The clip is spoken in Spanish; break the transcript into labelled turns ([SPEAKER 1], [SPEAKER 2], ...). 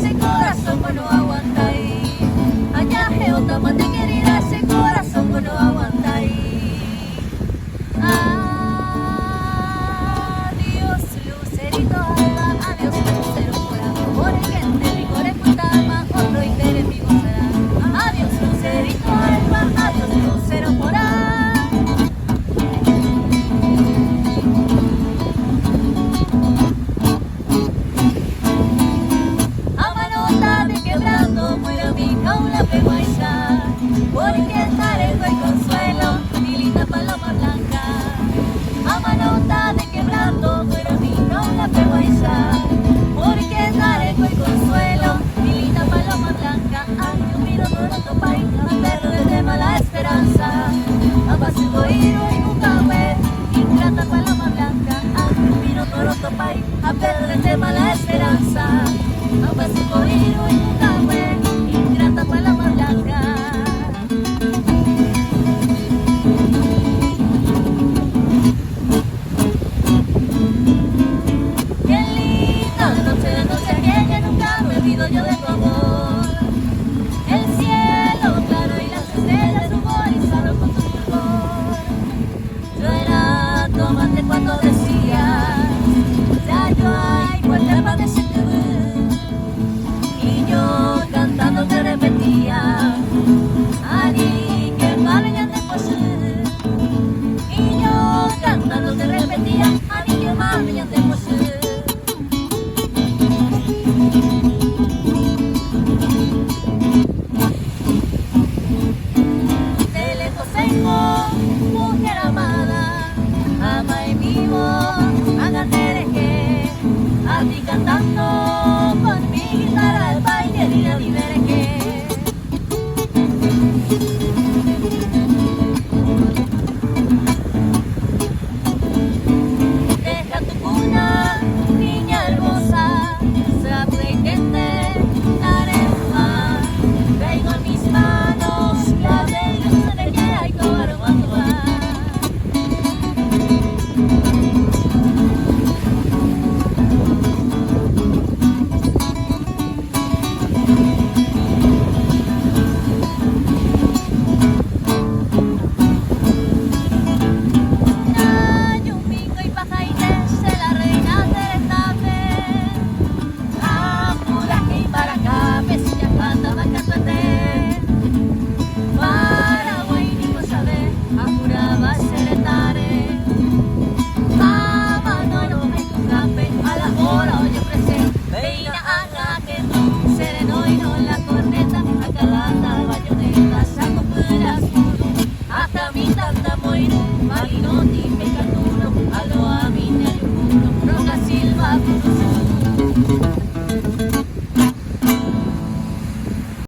[SPEAKER 1] ese corazón bueno aguanta ahí. Allá geotamate querida, ese corazón bueno aguanta ahí. Adiós lucerito alba, adiós lucero por amor, gente rigore puntama, otro interés mi gozará. Adiós lucerito alba, adiós lucero por amor. La peguaisa, porque tarengo y consuelo, mi linda paloma blanca. A manota de quebrando, fuera mi la peguaisa, porque tarengo y consuelo, mi linda paloma blanca. Ay, yo miro todo país, más verde de mala esperanza. Apaciguo hiro y nunca ve, ingrata paloma blanca. Ay, yo miro todo país, a verde de mala esperanza. Apaciguo hiro y nunca ve, ingrata paloma blanca. Qué linda noche, la noche aquella, nunca me olvido yo de tu amor. El cielo claro y las estrellas ruborizaron con tu fulgor. Yo era tu amante cuando decías, ya yo hay vuelta para decirte. Y yo cantando te repetía, Ani que mañana después. Y yo cantando te repetía, Ani que mañana después.